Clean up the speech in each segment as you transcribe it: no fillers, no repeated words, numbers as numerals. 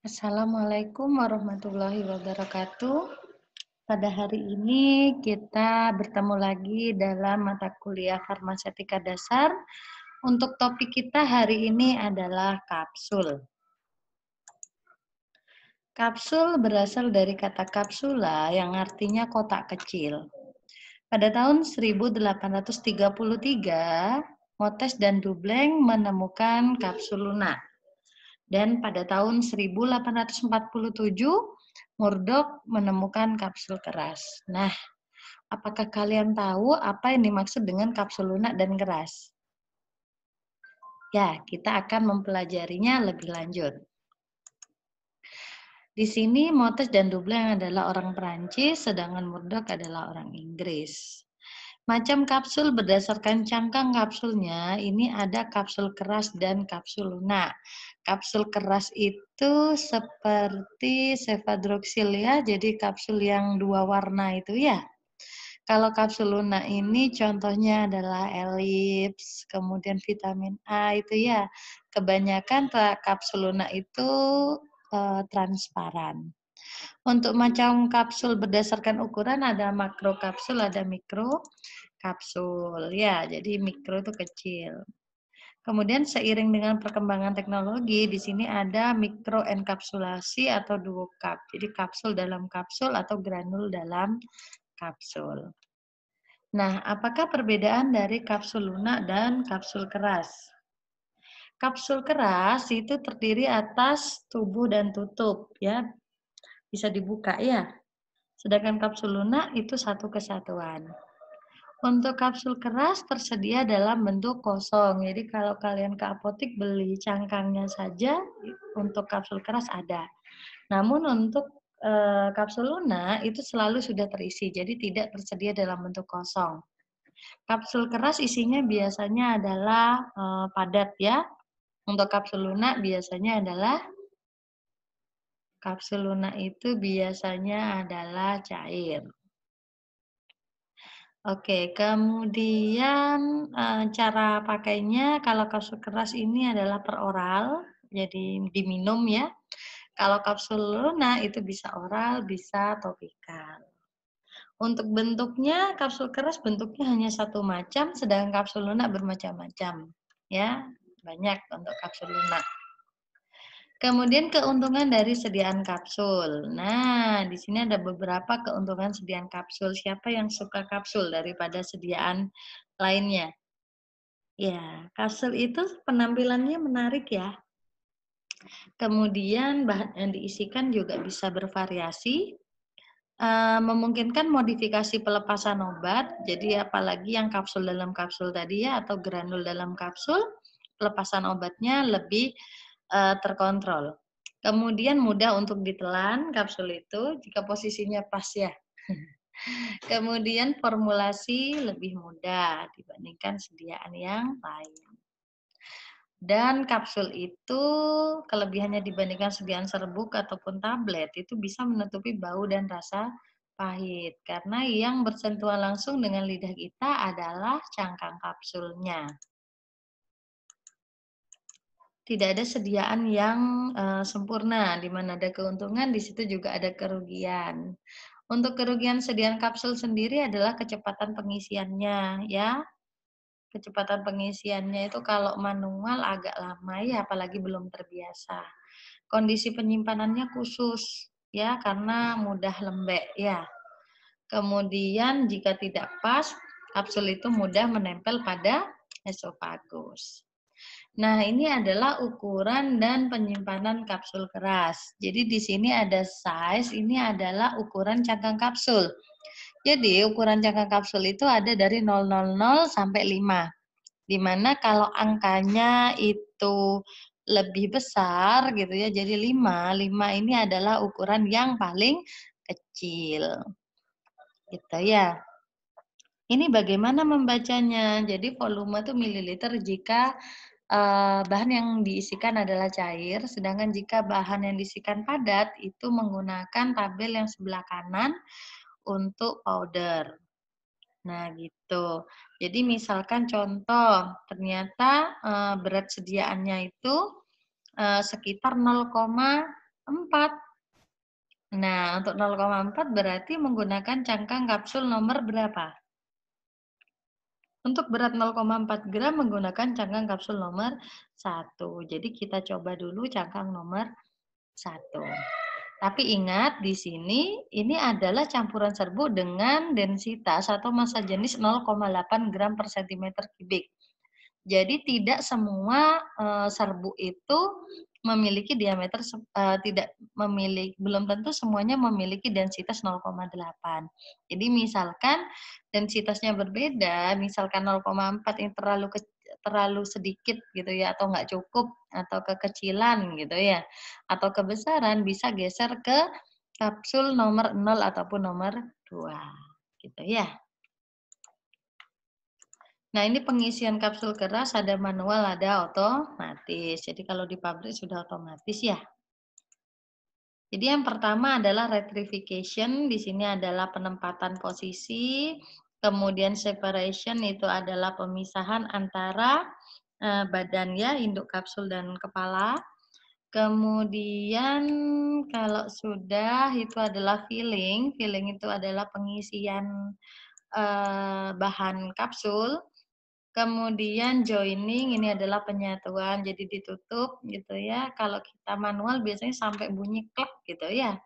Assalamualaikum warahmatullahi wabarakatuh. Pada hari ini kita bertemu lagi dalam mata kuliah Farmasetika Dasar. Untuk topik kita hari ini adalah kapsul. Kapsul berasal dari kata kapsula yang artinya kotak kecil. Pada tahun 1833, Motes dan Dubleng menemukan kapsul lunak. Dan pada tahun 1847, Murdoch menemukan kapsul keras. Nah, apakah kalian tahu apa yang dimaksud dengan kapsul lunak dan keras? Ya, kita akan mempelajarinya lebih lanjut. Di sini Motes dan Dubleng adalah orang Perancis, sedangkan Murdoch adalah orang Inggris. Macam kapsul berdasarkan cangkang kapsulnya, ini ada kapsul keras dan kapsul lunak. Kapsul keras itu seperti cefadroxil ya, jadi kapsul yang dua warna itu ya. Kalau kapsul lunak ini contohnya adalah elips, kemudian vitamin A itu ya. Kebanyakan kapsul lunak itu transparan. Untuk macam kapsul berdasarkan ukuran ada makro kapsul, ada mikro kapsul. Ya, jadi mikro itu kecil. Kemudian seiring dengan perkembangan teknologi, di sini ada mikroenkapsulasi atau duokap. Jadi kapsul dalam kapsul atau granul dalam kapsul. Nah, apakah perbedaan dari kapsul lunak dan kapsul keras? Kapsul keras itu terdiri atas tubuh dan tutup, ya, bisa dibuka ya. Sedangkan kapsul lunak itu satu kesatuan. Untuk kapsul keras tersedia dalam bentuk kosong. Jadi kalau kalian ke apotik beli cangkangnya saja, untuk kapsul keras ada. Namun untuk kapsul lunak itu selalu sudah terisi, jadi tidak tersedia dalam bentuk kosong. Kapsul keras isinya biasanya adalah padat ya. Untuk kapsul lunak biasanya adalah cair. Oke, kemudian cara pakainya kalau kapsul keras ini adalah per oral, jadi diminum ya. Kalau kapsul lunak itu bisa oral, bisa topikal. Untuk bentuknya, kapsul keras bentuknya hanya satu macam, sedangkan kapsul lunak bermacam-macam. Ya, banyak untuk kapsul lunak. Kemudian keuntungan dari sediaan kapsul. Nah, di sini ada beberapa keuntungan sediaan kapsul. Siapa yang suka kapsul daripada sediaan lainnya? Ya, kapsul itu penampilannya menarik ya. Kemudian bahan yang diisikan juga bisa bervariasi. Memungkinkan modifikasi pelepasan obat. Jadi apalagi yang kapsul dalam kapsul tadi ya atau granul dalam kapsul, pelepasan obatnya lebih terkontrol. Kemudian mudah untuk ditelan kapsul itu jika posisinya pas ya. Kemudian formulasi lebih mudah dibandingkan sediaan yang lain. Dan kapsul itu kelebihannya dibandingkan sediaan serbuk ataupun tablet itu bisa menutupi bau dan rasa pahit. Karena yang bersentuhan langsung dengan lidah kita adalah cangkang kapsulnya. Tidak ada sediaan yang sempurna, di mana ada keuntungan, di situ juga ada kerugian. Untuk kerugian sediaan kapsul sendiri adalah kecepatan pengisiannya, ya. Kecepatan pengisiannya itu kalau manual agak lama ya, apalagi belum terbiasa. Kondisi penyimpanannya khusus, ya, karena mudah lembek, ya. Kemudian jika tidak pas, kapsul itu mudah menempel pada esofagus. Nah, ini adalah ukuran dan penyimpanan kapsul keras. Jadi di sini ada size, ini adalah ukuran cangkang kapsul. Jadi ukuran cangkang kapsul itu ada dari 000 sampai 5. Di mana kalau angkanya itu lebih besar gitu ya, jadi 5. 5 ini adalah ukuran yang paling kecil. Gitu ya. Ini bagaimana membacanya? Jadi volume itu mililiter jika bahan yang diisikan adalah cair, sedangkan jika bahan yang diisikan padat itu menggunakan tabel yang sebelah kanan untuk powder. Nah, gitu. Jadi misalkan contoh, ternyata berat sediaannya itu sekitar 0,5 4. Nah, untuk 0,4 berarti menggunakan cangkang kapsul nomor berapa? Untuk berat 0,4 gram menggunakan cangkang kapsul nomor 1. Jadi kita coba dulu cangkang nomor 1. Tapi ingat di sini ini adalah campuran serbuk dengan densitas atau massa jenis 0,8 gram per centimeter kubik. Jadi tidak semua serbuk itu memiliki diameter tidak memiliki belum tentu semuanya memiliki densitas 0,8. Jadi misalkan densitasnya berbeda, misalkan 0,4 ini terlalu sedikit gitu ya atau nggak cukup atau kekecilan gitu ya atau kebesaran bisa geser ke kapsul nomor 0 ataupun nomor 2 gitu ya. Nah, ini pengisian kapsul keras ada manual, ada otomatis. Jadi kalau di pabrik sudah otomatis ya. Jadi yang pertama adalah retrification, di sini adalah penempatan posisi, kemudian separation itu adalah pemisahan antara badan ya, induk kapsul dan kepala. Kemudian kalau sudah itu adalah filling, filling itu adalah pengisian bahan kapsul. Kemudian joining ini adalah penyatuan, jadi ditutup gitu ya. Kalau kita manual biasanya sampai bunyi klek gitu ya.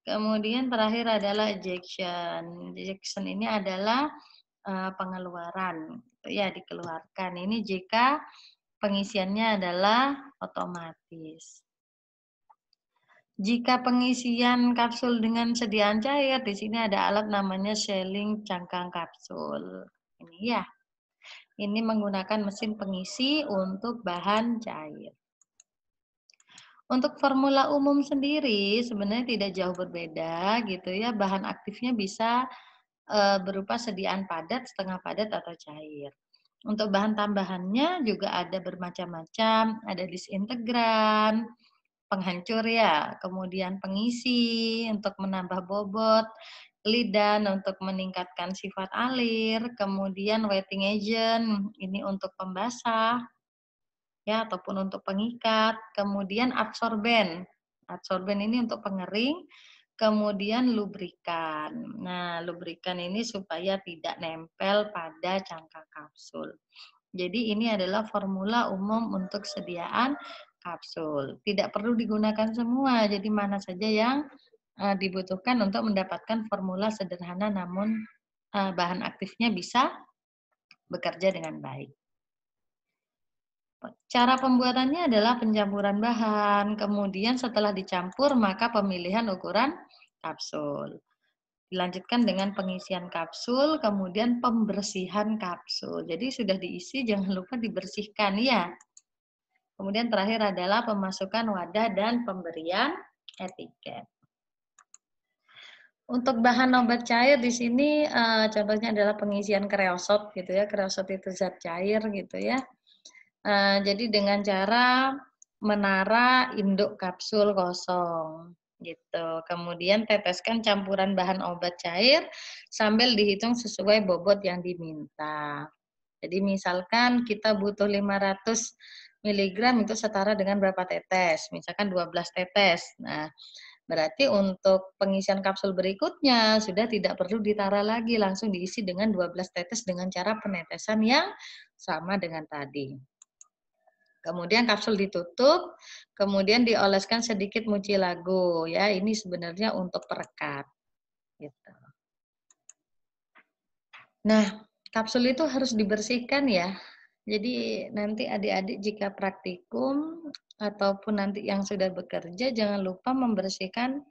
Kemudian terakhir adalah ejection. Ejection ini adalah pengeluaran, gitu ya dikeluarkan. Ini jika pengisiannya adalah otomatis. Jika pengisian kapsul dengan sediaan cair, di sini ada alat namanya sealing cangkang kapsul. Ini ya. Ini menggunakan mesin pengisi untuk bahan cair. Untuk formula umum sendiri sebenarnya tidak jauh berbeda gitu ya. Bahan aktifnya bisa berupa sediaan padat, setengah padat atau cair. Untuk bahan tambahannya juga ada bermacam-macam, ada disintegran, penghancur ya, kemudian pengisi untuk menambah bobot, lidan untuk meningkatkan sifat alir, kemudian wetting agent ini untuk pembasah ya ataupun untuk pengikat, kemudian absorben. Absorben ini untuk pengering, kemudian lubrikan. Nah, lubrikan ini supaya tidak nempel pada cangkang kapsul. Jadi ini adalah formula umum untuk sediaan kapsul. Tidak perlu digunakan semua, jadi mana saja yang dibutuhkan untuk mendapatkan formula sederhana namun bahan aktifnya bisa bekerja dengan baik. Cara pembuatannya adalah pencampuran bahan, kemudian setelah dicampur maka pemilihan ukuran kapsul. Dilanjutkan dengan pengisian kapsul, kemudian pembersihan kapsul. Jadi sudah diisi, jangan lupa dibersihkan ya. Kemudian terakhir adalah pemasukan wadah dan pemberian etiket. Untuk bahan obat cair di sini contohnya adalah pengisian kreosot gitu ya. Kreosot itu zat cair gitu ya. Jadi dengan cara menara induk kapsul kosong gitu. Kemudian teteskan campuran bahan obat cair sambil dihitung sesuai bobot yang diminta. Jadi misalkan kita butuh 500 miligram itu setara dengan berapa tetes? Misalkan 12 tetes. Nah, berarti untuk pengisian kapsul berikutnya sudah tidak perlu ditara lagi, langsung diisi dengan 12 tetes dengan cara penetesan yang sama dengan tadi. Kemudian kapsul ditutup, kemudian dioleskan sedikit mucilago ya. Ini sebenarnya untuk perekat. Gitu. Nah, kapsul itu harus dibersihkan ya. Jadi nanti adik-adik jika praktikum ataupun nanti yang sudah bekerja jangan lupa membersihkan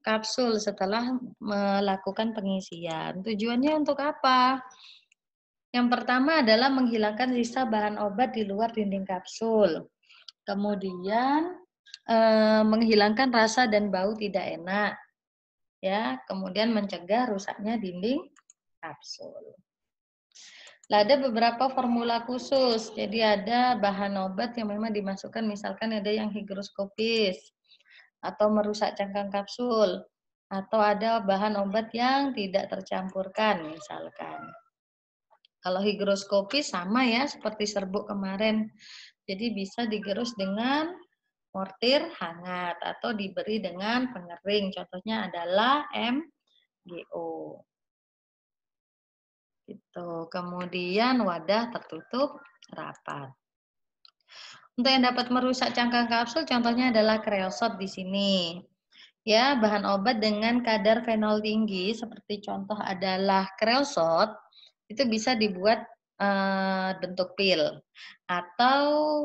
kapsul setelah melakukan pengisian. Tujuannya untuk apa? Yang pertama adalah menghilangkan sisa bahan obat di luar dinding kapsul. Kemudian menghilangkan rasa dan bau tidak enak. Ya, kemudian mencegah rusaknya dinding kapsul. Lah ada beberapa formula khusus. Jadi ada bahan obat yang memang dimasukkan, misalkan ada yang higroskopis atau merusak cangkang kapsul, atau ada bahan obat yang tidak tercampurkan misalkan. Kalau higroskopis sama ya seperti serbuk kemarin. Jadi bisa digerus dengan mortir hangat atau diberi dengan pengering. Contohnya adalah MgO. Gitu. Kemudian wadah tertutup rapat. Untuk yang dapat merusak cangkang kapsul, contohnya adalah kreosot di sini. Ya, bahan obat dengan kadar fenol tinggi seperti contoh adalah kreosot itu bisa dibuat bentuk pil atau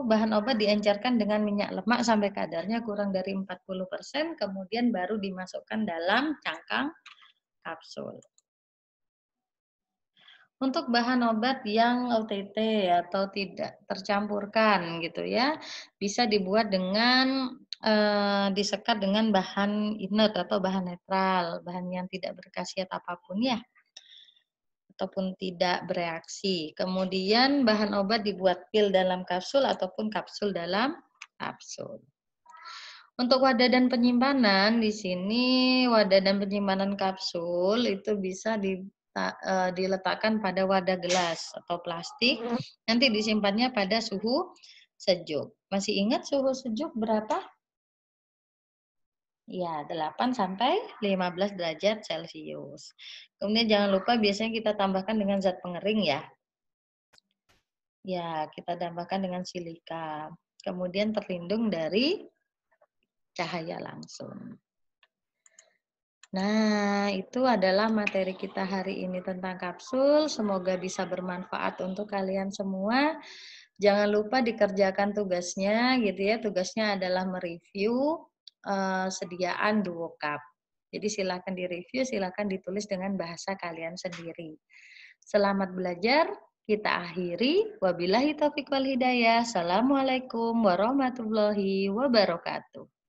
bahan obat diencerkan dengan minyak lemak sampai kadarnya kurang dari 40% kemudian baru dimasukkan dalam cangkang kapsul. Untuk bahan obat yang OTT atau tidak tercampurkan gitu ya, bisa dibuat dengan disekat dengan bahan inert atau bahan netral, bahan yang tidak berkhasiat apapun ya, ataupun tidak bereaksi. Kemudian bahan obat dibuat pil dalam kapsul ataupun kapsul dalam kapsul. Untuk wadah dan penyimpanan di sini wadah dan penyimpanan kapsul itu bisa diletakkan pada wadah gelas atau plastik. Nanti disimpannya pada suhu sejuk. Masih ingat suhu sejuk berapa? Ya, 8 sampai 15 derajat Celcius. Kemudian jangan lupa biasanya kita tambahkan dengan zat pengering ya. Ya, kita tambahkan dengan silika. Kemudian terlindung dari cahaya langsung. Nah, itu adalah materi kita hari ini tentang kapsul. Semoga bisa bermanfaat untuk kalian semua. Jangan lupa dikerjakan tugasnya, gitu ya. Tugasnya adalah mereview sediaan duokap. Jadi silakan direview, silakan ditulis dengan bahasa kalian sendiri. Selamat belajar. Kita akhiri. Wabillahi taufiq wal hidayah. Assalamualaikum warahmatullahi wabarakatuh.